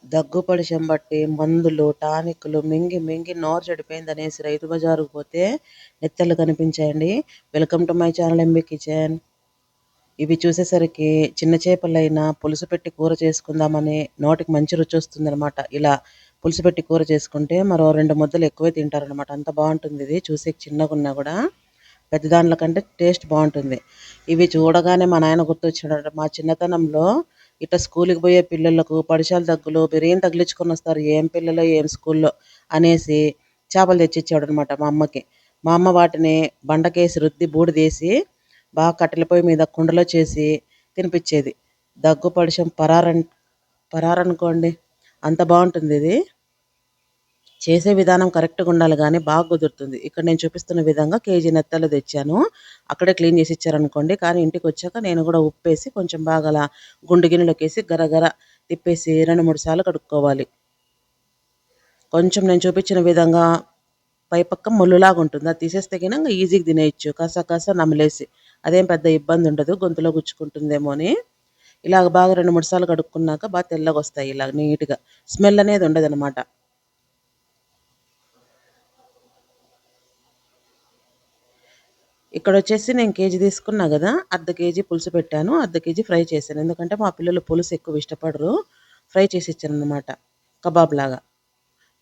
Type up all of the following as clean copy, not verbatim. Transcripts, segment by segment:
దగ్గు పడిశం బట్టి మందులు, టానిక్‌లు మింగి మింగి నోరు చెడిపోయిందనేసి రైతు బజారుకు పోతే నెత్తళ్ళు కనిపించాయండి. Welcome to my channel MB kitchen. ఇవి చూసేసరికి చిన్న చేపలైనా పులుసు పెట్టి కూర చేసుకుందామని నోటికి మంచి రుచి వస్తుందనమాట. ఇలా పులుసు పెట్టి కూర చేసుకుంటే మరో 2 ముద్దలు ఎక్కువే తింటారనమాట. అంత బాగుంటుంది ఇది. చూసేకి చిన్నగున్నా కూడా పెద్ద దాంట్ల కంటే టేస్ట్ బాగుంటుంది. ఇవి చూడగానే మా నాయన గుర్తొచ్చాడట. మా చిన్నతనంలో ఇట్లా స్కూల్‌కి పోయే పిల్లలకు పడిశాల దగ్గులు బిర్యానీ తగిలించుకొని వస్తారు. ఏం పిల్లలో ఏం స్కూల్లో అనేసి చేపలు తెచ్చిచ్చాడనమాట మా అమ్మకి. మా అమ్మ వాటిని బండకేసి రుద్ది బూడిదేసి బాగా కట్టెల పొయ్యి మీద కుండలో చేసి తినిపించేది. దగ్గు పడిశం పరారనుకోండి. అంత బాగుంటుంది ఇది. చేసే విధానం కరెక్ట్‌గా ఉండాలి గానీ బాగా కుదురుతుంది. ఇక్కడ నేను చూపిస్తున్న విధంగా కేజీ నెత్తళ్ళు తెచ్చాను. అక్కడే క్లీన్ చేసి ఇచ్చారనుకోండి. కానీ ఇంటికొచ్చాక నేను కూడా ఉప్పేసి కొంచెం బాగా అలా గుండు గిన్నెలోకేసి గరగర తిప్పేసి 2, 3 సార్లు కడుక్కోవాలి. కొంచెం నేను చూపించిన విధంగా పై పక్క ముల్లులాగా ఉంటుంది. అది తీసేస్తే గినంగా ఈజీగా తినేయొచ్చు. కస నమిలేసి. అదేం పెద్ద ఇబ్బంది ఉండదు. గొంతులో గుచ్చుకుంటుందేమో అని. ఇలాగ బాగా 2, 3 సార్లు కడుక్కున్నాక బాగా తెల్లగొస్తాయి ఇలాగ నీట్‌గా. స్మెల్ అనేది ఉండదనమాట. ఇక్కడొచ్చేసి నేను కేజీ తీసుకున్నా గదా! అర్ధ కేజీ పులుసు పెట్టాను. అర్ధ కేజీ ఫ్రై చేశాను. ఎందుకంటే మా పిల్లలు పులుసు ఎక్కువ ఇష్టపడరు. ఫ్రై చేసి ఇచ్చాననమాట. కబాబ్‌లాగా.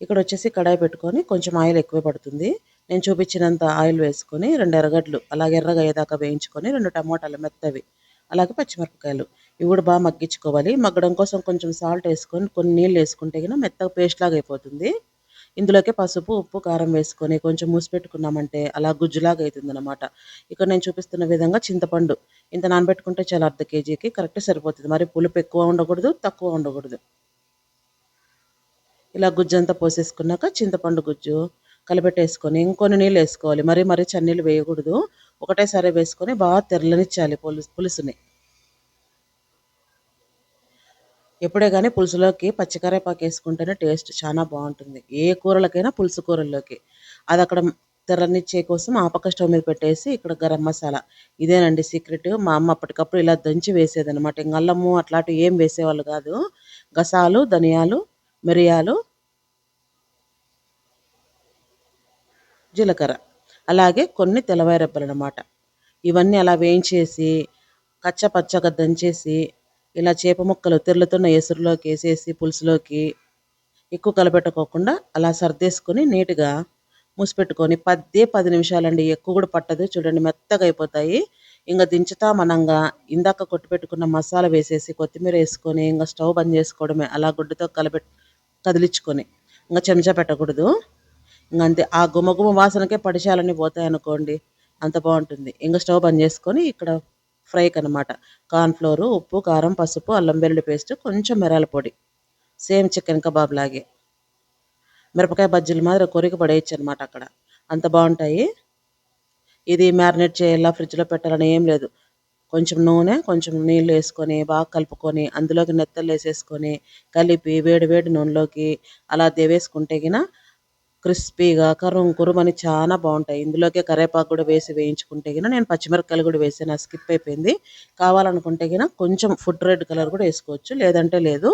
ఇక్కడొచ్చేసి కడాయి పెట్టుకొని కొంచెం ఆయిల్ ఎక్కువే పడుతుంది. నేను చూపించినంత ఆయిల్ వేసుకొని 2 ఎర్రగడ్డలు అలాగే ఎర్రగా అయ్యేదాకా వేయించుకొని 2 టమోటాలు మెత్తవి. అలాగే పచ్చిమిరపకాయలు. ఇవి కూడా బాగా మగ్గించుకోవాలి. మగ్గడం కోసం కొంచెం సాల్ట్ వేసుకొని కొన్ని నీళ్ళు వేసుకుంటే గిన మెత్తగా పేస్ట్ లాగా అయిపోతుంది. ఇందులోకే పసుపు, ఉప్పు, కారం వేసుకొని కొంచెం మూసి పెట్టుకున్నామంటే అలా గుజ్జులాగా అయితుందనమాట. ఇక్కడ నేను చూపిస్తున్న విధంగా చింతపండు ఇంత నానబెట్టుకుంటే చాలా అర్ధ కేజీకి కరెక్ట్ సరిపోతుంది. మరి పులుపు ఎక్కువ ఉండకూడదు, తక్కువ ఉండకూడదు. ఇలా గుజ్జంతా పోసేసుకున్నాక చింతపండు గుజ్జు కలిపెట్టేసుకొని ఇంకొన్ని నీళ్ళు వేసుకోవాలి. మరీ చన్నీళ్ళు వేయకూడదు. ఒకటేసారి వేసుకొని బాగా తెరలనిచ్చాలి పులుసుని. ఎప్పుడే కానీ పులుసులోకి పచ్చికరేపాకు వేసుకుంటేనే టేస్ట్ చాలా బాగుంటుంది. ఏ కూరలకైనా పులుసు కూరల్లోకి. అది అక్కడ తెరనిచ్చే కోసం ఆ పక్క స్టవ్ మీద పెట్టేసి ఇక్కడ గరం మసాలా. ఇదేనండి సీక్రెట్. మా అమ్మ అప్పటికప్పుడు ఇలా దంచి వేసేదనమాట. ఇంక అల్లము అట్లాంటివి ఏం వేసేవాళ్ళు కాదు. గసాలు, ధనియాలు, మిరియాలు, జీలకర్ర అలాగే కొన్ని తెల్లవాయి రెబ్బలనమాట. ఇవన్నీ అలా వేయించేసి కచ్చపచ్చగా దంచేసి ఇలా చేప ముక్కలు తెరులుతున్న ఎసురులోకి వేసేసి పులుసులోకి ఎక్కువ కలపెట్టుకోకుండా అలా సర్దేసుకొని నీట్‌గా మూసిపెట్టుకొని 10 నిమిషాలండి. ఎక్కువ కూడా పట్టదు. చూడండి మెత్తగా అయిపోతాయి. ఇంక దించుతామనంగా ఇందాక కొట్టిపెట్టుకున్న మసాలా వేసేసి కొత్తిమీర వేసుకొని ఇంక స్టవ్ బంద్ చేసుకోవడమే. అలా గుడ్డతో కదిలించుకొని. ఇంక చెంచా పెట్టకూడదు. ఇంకంతే. ఆ గుమగుమ వాసనకే పడిశాలన్నీ పోతాయనుకోండి. అంత బాగుంటుంది. ఇంక స్టవ్ బంద్ చేసుకొని ఇక్కడ ఫ్రైకనమాట. కార్న్ ఫ్లోరు, ఉప్పు, కారం, పసుపు, అల్లం వెల్లుల్లి పేస్ట్, కొంచెం మిరియాల పొడి. సేమ్ చికెన్ కబాబ్ లాగే. మిరపకాయ బజ్జీలు మాదిరి కొరికి పడేయొచ్చనమాట అక్కడ. అంత బాగుంటాయి. ఇది మ్యారినేట్ చేయాలా, ఫ్రిడ్జ్‌లో పెట్టాలని ఏం లేదు. కొంచెం నూనె, కొంచెం నీళ్ళు వేసుకొని బాగా కలుపుకొని అందులోకి నెత్తళ్ళేసేసుకొని కలిపి వేడి వేడి నూనెలోకి అలా దేవేసుకుంటే గిన క్రిస్పీగా కరుం కురుమని చాలా బాగుంటాయి. ఇందులోకే కరేపాకు కూడా వేసి వేయించుకుంటే గిన నేను పచ్చిమిరపకాయలు కూడా వేసాను. అది స్కిప్ అయిపోయింది. కావాలనుకుంటే గిన కొంచెం ఫుడ్ రెడ్ కలర్ కూడా వేసుకోవచ్చు. లేదంటే లేదు.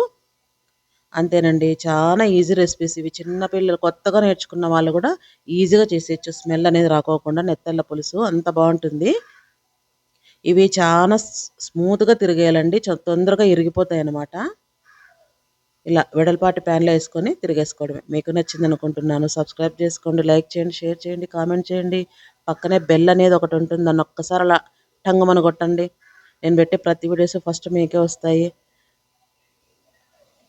అంతేనండి. చాలా ఈజీ రెసిపీస్ ఇవి. చిన్న పిల్లలు కొత్తగా నేర్చుకున్న వాళ్ళు కూడా ఈజీగా చేసేయచ్చు. స్మెల్ అనేది రాకోకుండా నెత్తళ్ళ పులుసు అంత బాగుంటుంది. ఇవి చాలా స్మూత్‌గా తిరిగేయాలండి. తొందరగా ఇరిగిపోతాయన్నమాట. ఇలా వెడల్పాటి ప్యాన్‌లో వేసుకొని తిరిగేసుకోవడమే. మీకు నచ్చిందనుకుంటున్నాను. సబ్స్క్రైబ్ చేసుకోండి, లైక్ చేయండి, షేర్ చేయండి, కామెంట్ చేయండి. పక్కనే బెల్ అనేది ఒకటి ఉంటుంది. దాన్ని ఒక్కసారి అలా టంగుమని కొట్టండి. నేను పెట్టే ప్రతి వీడియోస్ ఫస్ట్ మీకే వస్తాయి.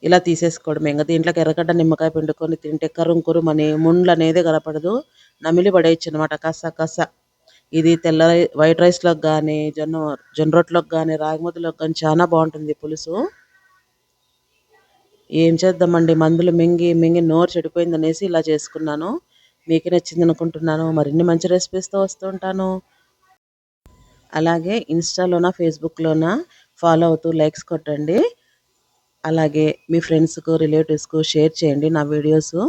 ఇలా తీసేసుకోవడమే. ఇంక దీంట్లోకి ఎర్రగడ్డ, నిమ్మకాయ పిండుకొని తింటే కరుం కురుమని ముండ్లు అనేది కనపడదు. నమిలి పడేయొచ్చనమాట కస. ఇది తెల్ల వైట్ రైస్‌లోకి గానీ, జొన్న రొట్టెలోకి గానీ, రాగి ముద్దలోకి గానీ చాలా బాగుంటుంది పులుసు. ఏం చేద్దామండి మందులు మింగి మింగి నోరు చెడిపోయిందనేసి ఇలా చేసుకున్నాను. మీకు నచ్చిందనుకుంటున్నాను. మరిన్ని మంచి రెసిపీస్‌తో వస్తూ ఉంటాను. అలాగే ఇన్‌స్టాలోన, ఫేస్‌బుక్‌లోన ఫాలో అవుతూ లైక్స్ కొట్టండి. అలాగే మీ ఫ్రెండ్స్‌కు, రిలేటివ్స్‌కు షేర్ చేయండి నా వీడియోసు.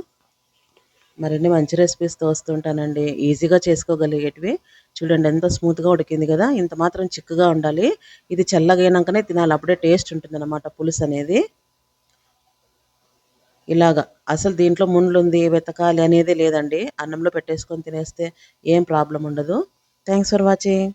మరిన్ని మంచి రెసిపీస్‌తో వస్తుంటానండి. ఈజీగా చేసుకోగలిగేటివి. చూడండి ఎంత స్మూత్‌గా ఉడికింది కదా! ఇంత మాత్రం చిక్కగా ఉండాలి. ఇది చల్లగయినంకనే తినాలి. అప్పుడే టేస్ట్ ఉంటుందన్నమాట పులుసనేది. ఇలాగ అసలు దీంట్లో ముళ్ళుంది వెతకాలి అనేది లేదండి. అన్నంలో పెట్టేసుకొని తినేస్తే ఏం ప్రాబ్లం ఉండదు. Thanks for watching.